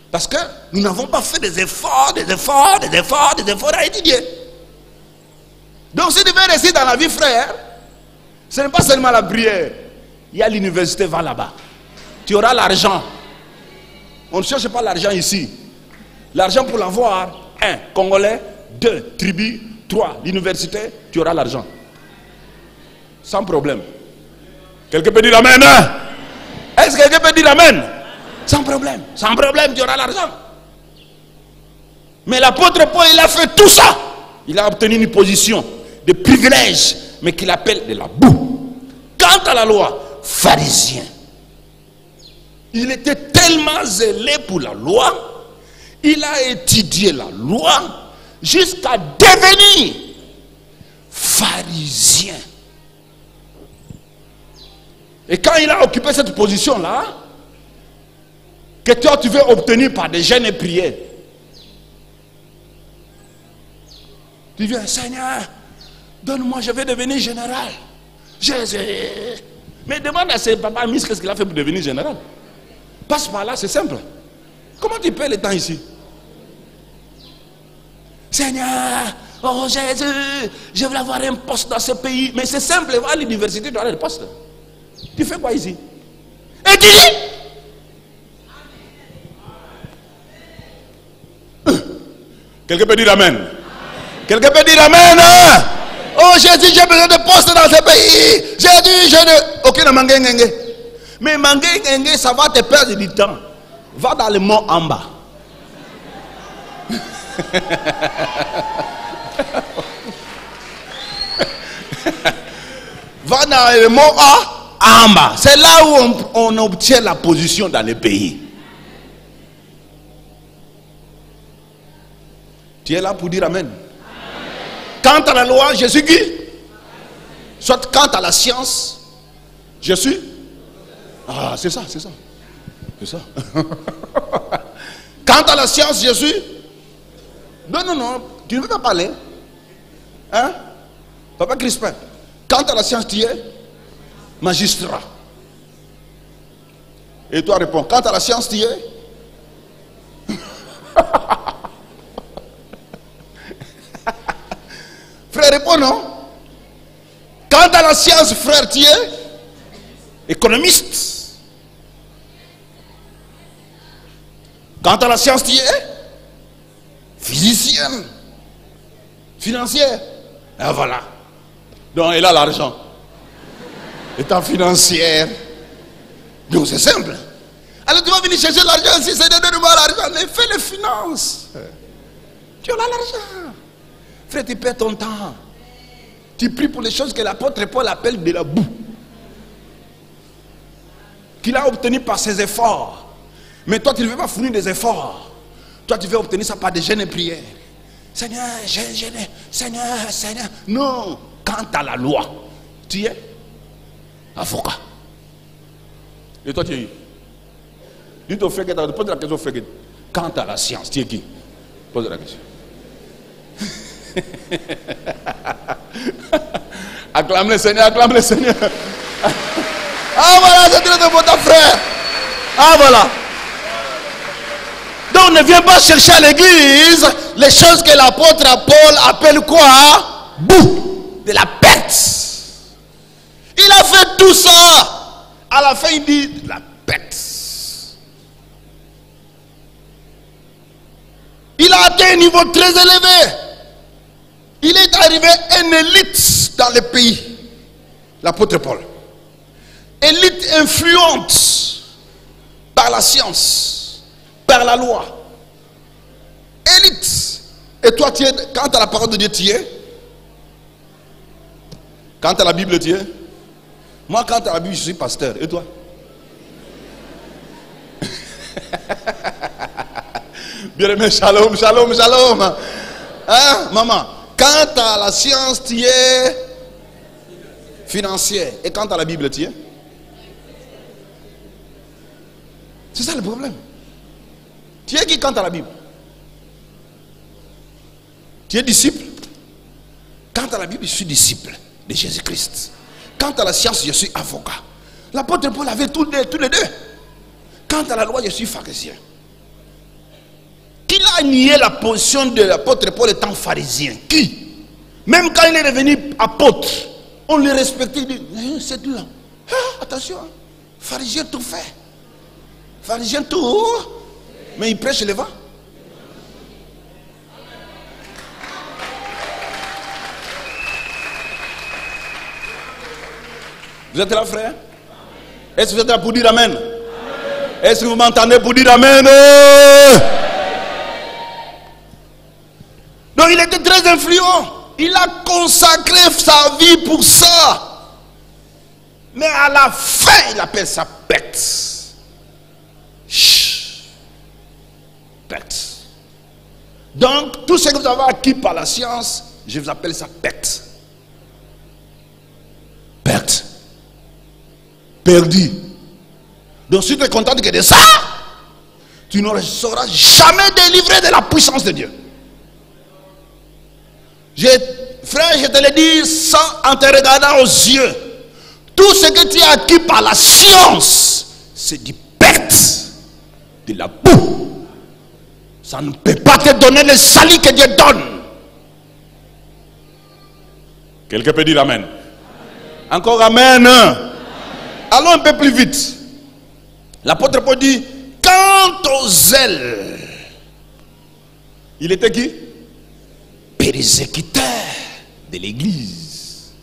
Parce que nous n'avons pas fait des efforts à étudier. Donc si tu veux réussir dans la vie, frère, Ce n'est pas seulement la prière. Il y a l'université, va là-bas. Tu auras l'argent. On ne cherche pas l'argent ici. L'argent pour l'avoir, 1, Congolais, 2, tribu, 3, l'université, tu auras l'argent. Sans problème. Quelqu'un peut dire amen, hein? Est-ce que quelqu'un peut dire amen? Sans problème. Sans problème, tu auras l'argent. Mais l'apôtre Paul, il a fait tout ça. Il a obtenu une position de privilège, mais qu'il appelle de la boue. Quant à la loi, pharisien. Il était tellement zélé pour la loi, il a étudié la loi jusqu'à devenir pharisien. Et quand il a occupé cette position-là, que toi tu veux obtenir par des jeûnes et prières, tu viens, Seigneur, donne-moi, je vais devenir général. Jésus. Mais demande à ses papas Miss qu'est-ce qu'il a fait pour devenir général. Passe par là, c'est simple. Comment tu perds le temps ici? Seigneur, oh Jésus, je veux avoir un poste dans ce pays. Mais c'est simple, va à l'université, tu auras le poste. Tu fais quoi ici? Étudie. Quelqu'un peut dire amen? Quelqu'un peut dire amen? Oh Jésus, j'ai besoin de poste dans ce pays. Jésus, je ne... Ok, non, mais mangué, ça va te perdre du temps. Va dans le mont en bas. Va dans le mont en bas. C'est là où on obtient la position dans le pays. Tu es là pour dire amen. Quant à la loi, je suis qui? Soit quant à la science, je suis. Ah, c'est ça, c'est ça. C'est ça. Quant à la science, je suis. Non, non, non, tu ne veux pas parler. Hein? Papa Crispin. Quant à la science, tu es magistrat. Et toi réponds. Quant à la science, tu es. Frère, réponds non. Quant à la science, frère, tu es économiste. Quant à la science, tu es physicienne, financière. Et voilà. Donc, elle a l'argent. Étant financière. Donc, c'est simple. Alors, tu vas venir chercher l'argent. Si c'est de donner-moi l'argent, mais fais les finances. Tu auras l'argent. Frère, tu perds ton temps. Tu pries pour les choses que l'apôtre Paul appelle de la boue. Qu'il a obtenu par ses efforts. Mais toi, tu ne veux pas fournir des efforts. Toi, tu veux obtenir ça par des jeûnes et prières. Seigneur, Seigneur, Seigneur. Non. Quant à la loi, tu es avocat. Et toi, tu es. Dis ton frère, pose la question au frère. Quant à la science, tu es qui? Pose la question. Acclame le Seigneur, acclame le Seigneur. Ah voilà, c'est très important, frère. Ah voilà. Donc ne viens pas chercher à l'église les choses que l'apôtre Paul appelle quoi? Boue, de la perte. Il a fait tout ça. À la fin il dit de la perte. Il a atteint un niveau très élevé. Il est arrivé une élite dans le pays. L'apôtre Paul. Élite influente par la science, par la loi. Élite. Et toi, tu es, quant à la parole de Dieu, tu es. Quant à la Bible, tu es. Moi, quant à la Bible, je suis pasteur. Et toi? Bien-aimé, shalom, shalom, shalom. Hein, maman? Quant à la science, tu es financière. Et quant à la Bible, tu es. C'est ça le problème. Tu es qui quant à la Bible? Tu es disciple. Quant à la Bible, je suis disciple de Jésus-Christ. Quant à la science, je suis avocat. L'apôtre Paul avait tous les deux. Quant à la loi, je suis pharisien. Qui a nié la position de l'apôtre Paul étant pharisien? Qui? Même quand il est devenu apôtre, On les respectait, ils disent, c'est là. Ah, attention, pharisien tout fait. Pharisien tout, mais il prêche le vent. Vous êtes là, frère? Est-ce que vous êtes là pour dire amen? Est-ce que vous m'entendez pour dire amen? Donc il était très influent. Il a consacré sa vie pour ça. Mais à la fin, il appelle ça perte. Perte. Donc, tout ce que vous avez acquis par la science, je vous appelle ça perte. Perte. Perdu. Donc, si tu es content que de ça, tu ne seras jamais délivré de la puissance de Dieu. Frère, je te le dis en te regardant aux yeux. Tout ce que tu as acquis par la science, c'est du perte, de la boue. Ça ne peut pas te donner le salut que Dieu donne. Quelqu'un peut dire amen? Encore amen. Allons un peu plus vite. L'apôtre Paul dit, quant au zèle, il était qui? Persécuteur de l'église.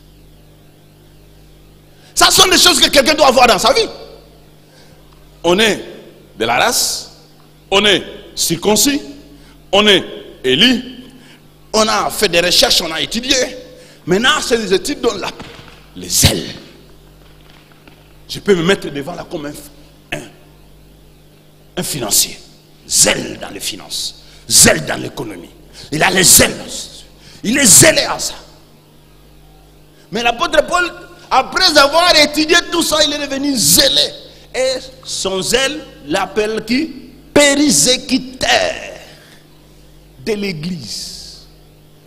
Ça sont des choses que quelqu'un doit avoir dans sa vie. On est de la race, on est circoncis, on est élu, on a fait des recherches, on a étudié. Maintenant, c'est les études dont les zèles. Je peux me mettre devant là comme un financier. Zèle dans les finances, zèle dans l'économie. Il a les zèles. Il est zélé à ça. Mais l'apôtre Paul, après avoir étudié tout ça, il est devenu zélé. Et son zèle l'appelle qui? Persécuteur de l'église.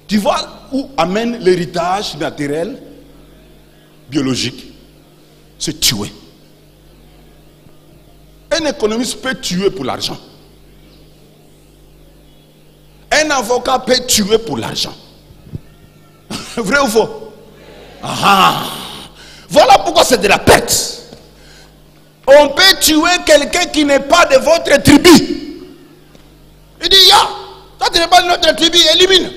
Tu vois où amène l'héritage naturel, biologique? C'est tuer. Un économiste peut tuer pour l'argent. Un avocat peut tuer pour l'argent. Vrai ou faux? Ah, voilà pourquoi c'est de la perte. On peut tuer quelqu'un qui n'est pas de votre tribu. Il dit, ya, toi tu n'es pas de notre tribu, élimine.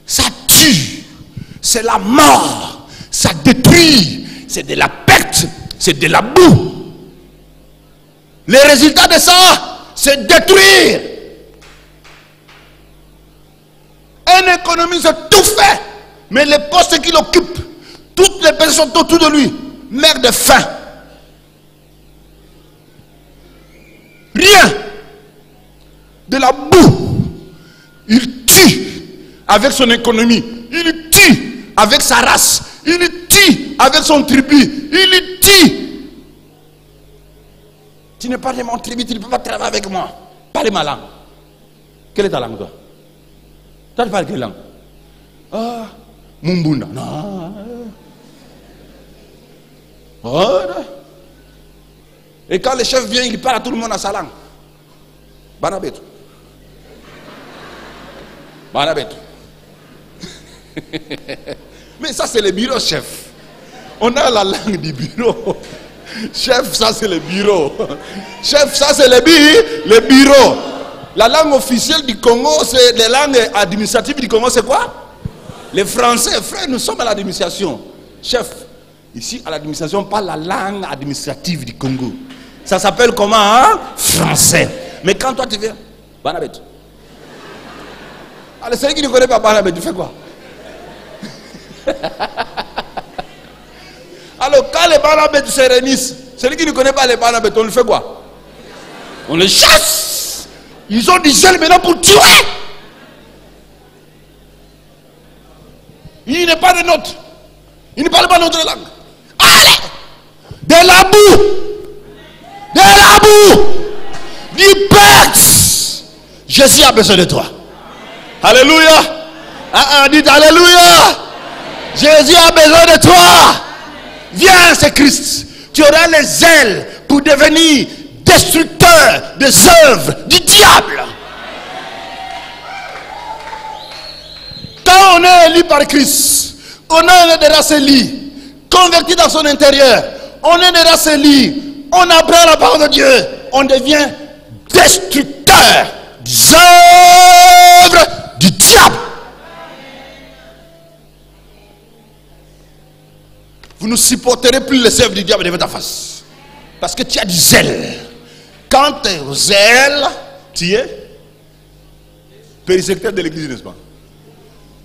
Ça tue. C'est la mort. Ça détruit. C'est de la perte. C'est de la boue. Le résultat de ça, c'est détruire. Un économiste tout fait, mais les postes qu'il occupe, toutes les personnes autour de lui meurent de faim. Rien. De la boue. Il tue avec son économie. Il tue avec sa race. Il tue avec son tribu. Il tue. Tu n'es pas de mon tribu, tu ne peux pas travailler avec moi. Parle ma langue. Quelle est ta langue, toi? Toi, tu parles quelle langue? Ah, Mumbunda. Non. Oh, et quand le chef vient, il parle à tout le monde à sa langue. Banabetu. Banabetu. Mais ça, c'est le bureau, chef. On a la langue du bureau. Chef, ça, c'est le bureau. Chef, ça, c'est le bureau. La langue officielle du Congo, c'est les langues administratives du Congo, c'est quoi? Les Français, frère, nous sommes à l'administration. Chef, ici à l'administration, pas la langue administrative du Congo. Ça s'appelle comment, hein? Français. Mais quand toi tu viens, Banabet. Allez, celui qui ne connaît pas Banabet, tu fais quoi? Alors, quand les Banabet se réunissent, celui qui ne connaît pas les Banabet, on le fait quoi? On les chasse. Ils ont du zèle maintenant pour tuer. Il n'est pas de nôtre. Il ne parle pas notre langue. Allez! De la boue! De la boue! Du perte! Jésus a besoin de toi. Alléluia! Dites Alléluia! Jésus a besoin de toi. Viens, c'est Christ. Tu auras les ailes pour devenir destructeur des œuvres du diable. Quand on est élu par Christ, On est des races élies, convertis dans son intérieur. On est des races élies. On apprend la parole de Dieu. On devient destructeur des œuvres du diable. Vous ne supporterez plus les œuvres du diable devant ta face. Parce que tu as du zèle. Quand tu es au zèle, tu es périsectaire de l'église, n'est-ce pas?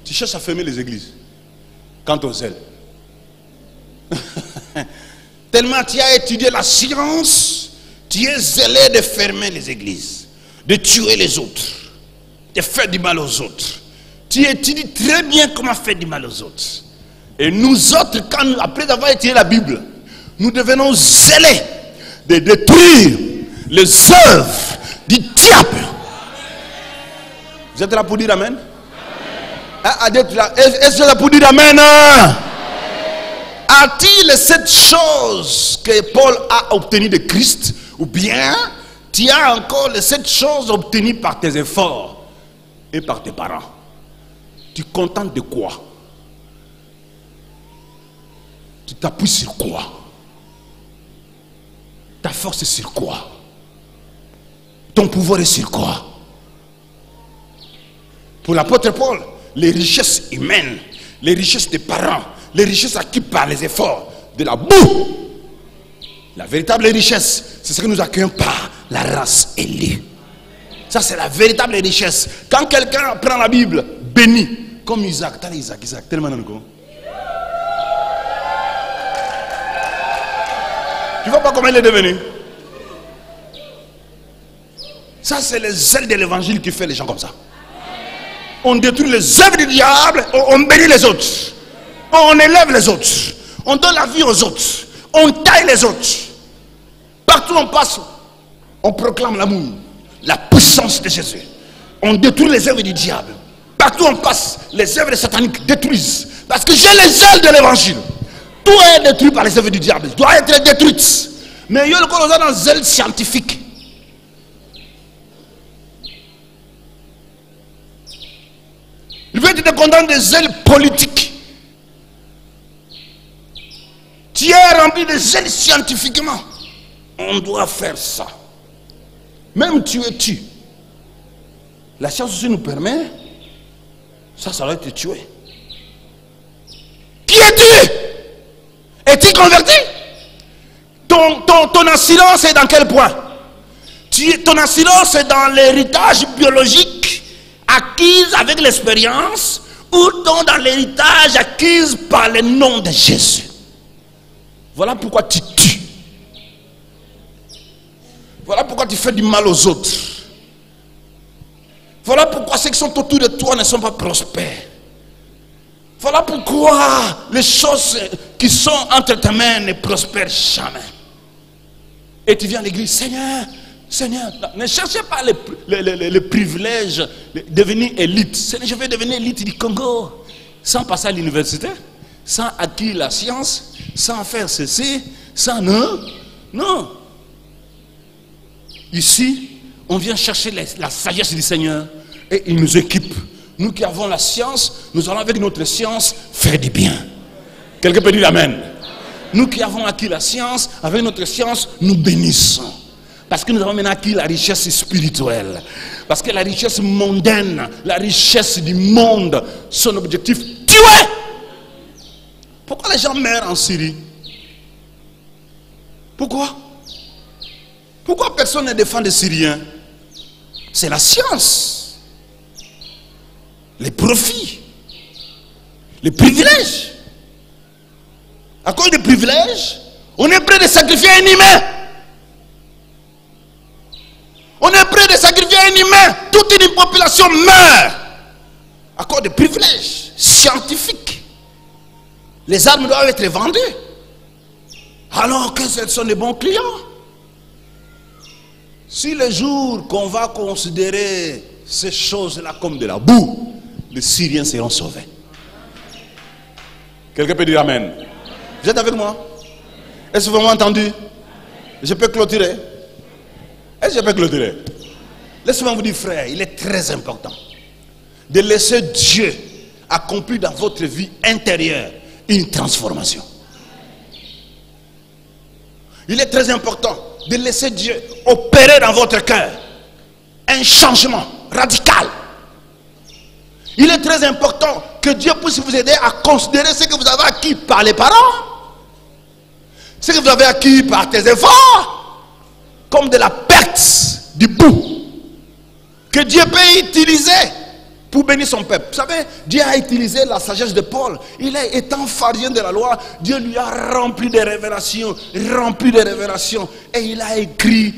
Tu cherches à fermer les églises. Quant au zèle. Tellement tu as étudié la science, tu es zélé de fermer les églises, de tuer les autres, de faire du mal aux autres. Tu étudies très bien comment faire du mal aux autres. Et nous autres, après avoir étudié la Bible, nous devenons zélés de détruire les œuvres du diable. Vous êtes là pour dire amen? Est-ce que là pour dire amen? A-t-il les 7 choses que Paul a obtenues de Christ? Ou bien tu as encore les 7 choses obtenues par tes efforts et par tes parents? Tu te contentes de quoi? Tu t'appuies sur quoi? Ta force est sur quoi? Ton pouvoir est sur quoi? Pour l'apôtre Paul, les richesses humaines, les richesses des parents, les richesses acquises par les efforts, de la boue. La véritable richesse, c'est ce que nous accueillons par la race élue. Ça, c'est la véritable richesse. Quand quelqu'un prend la Bible, béni, comme Isaac, Isaac, tellement dans le coup. Tu vois pas comment il est devenu? Ça, c'est le zèle de l'évangile qui fait les gens comme ça. On détruit les œuvres du diable, on bénit les autres. On élève les autres. On donne la vie aux autres. On taille les autres. Partout où on passe, on proclame l'amour, la puissance de Jésus. On détruit les œuvres du diable. Partout où on passe, les œuvres sataniques détruisent. Parce que j'ai les ailes de l'évangile. Tout est détruit par les œuvres du diable. Il doit être détruit. Mais il y a le colosal dans le zèle scientifique. Il veut te condamner des zèles politiques. Tu es rempli de zèle scientifiquement. On doit faire ça. Même tu. La science aussi nous permet. Ça va te tuer. Qui es-tu? Es-tu converti? Ton assurance est dans quel point? Ton assurance est dans l'héritage biologique acquise avec l'expérience ou dans l'héritage acquise par le nom de Jésus. Voilà pourquoi tu tues. Voilà pourquoi tu fais du mal aux autres. Voilà pourquoi ceux qui sont autour de toi ne sont pas prospères. Voilà pourquoi les choses qui sont entre tes mains ne prospèrent jamais. Et tu viens à l'église, Seigneur, Seigneur, ne cherchez pas le privilège de devenir élite. Seigneur, je vais devenir élite du Congo. Sans passer à l'université, sans acquérir la science, sans faire ceci, sans non. Ici, on vient chercher la sagesse du Seigneur et il nous équipe. Nous qui avons la science, nous allons avec notre science faire du bien. Quelqu'un peut dire amen. Nous qui avons acquis la science, avec notre science, nous bénissons. Parce que nous avons maintenant acquis la richesse spirituelle. Parce que la richesse mondaine, la richesse du monde, son objectif, tuer. Pourquoi les gens meurent en Syrie? Pourquoi? Pourquoi personne ne défend les Syriens? C'est la science. Les profits. Les privilèges. À cause des privilèges, on est prêt de sacrifier un humain. On est prêt de sacrifier un humain. Toute une population meurt. À cause des privilèges scientifiques. Les armes doivent être vendues. Alors que ce sont des bons clients. Si le jour qu'on va considérer ces choses-là comme de la boue, les Syriens seront sauvés. Quelqu'un peut dire amen. Vous êtes avec moi? Est-ce que vous m'avez entendu? Je peux clôturer? Est-ce que je peux clôturer? Laissez-moi vous dire, frère, il est très important de laisser Dieu accomplir dans votre vie intérieure une transformation. Il est très important de laisser Dieu opérer dans votre cœur un changement radical. Il est très important que Dieu puisse vous aider à considérer ce que vous avez acquis par les parents, ce que vous avez acquis par tes efforts, comme de la perte du bout que Dieu peut utiliser pour bénir son peuple. Vous savez, Dieu a utilisé la sagesse de Paul. Il est étant pharisien de la loi, Dieu lui a rempli de révélations, et il a écrit,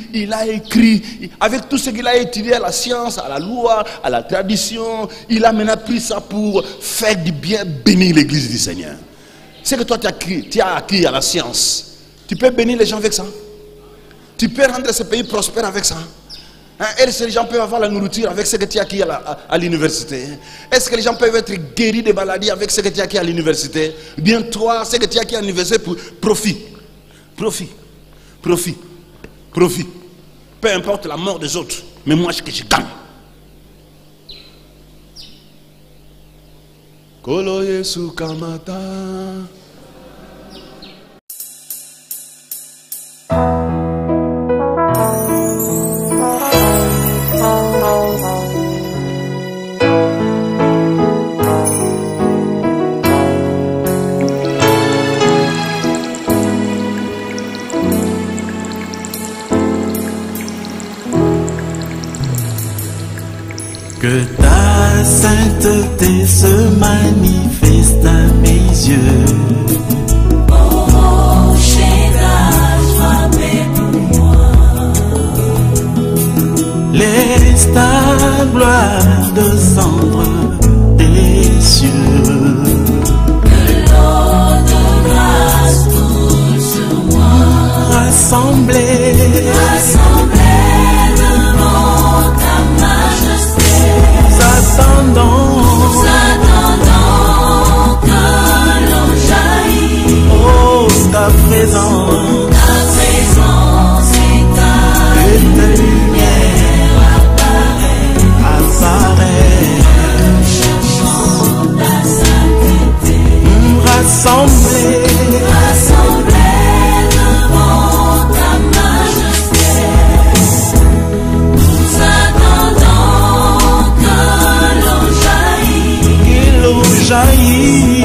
avec tout ce qu'il a étudié à la science, à la loi, à la tradition, il a maintenant pris ça pour faire du bien, bénir l'église du Seigneur. Ce que toi tu as acquis à la science, tu peux bénir les gens avec ça. Tu peux rendre ce pays prospère avec ça. Est-ce que les gens peuvent avoir la nourriture avec ce que tu as acquis à l'université? Est-ce que les gens peuvent être guéris des maladies avec ce que tu as acquis à l'université? Bien toi, ce que tu as acquis à l'université, pour profit. Peu importe la mort des autres, mais moi ce que je gagne. Kolo Yesu Kamata. Que ta sainteté se manifeste à mes yeux. Oh, Shaddai, frappez pour moi. Laisse ta gloire descendre des cieux. Que l'eau de grâce coule sur moi. Rassemblés devant ta majesté. Nous attendons que l'on jaillisse. Oh, ta présence Et ta lumière apparaît. cherchant ta sainteté. Rassemblés devant ta majesté. Nous attendons que l'on jaillisse. jaillit.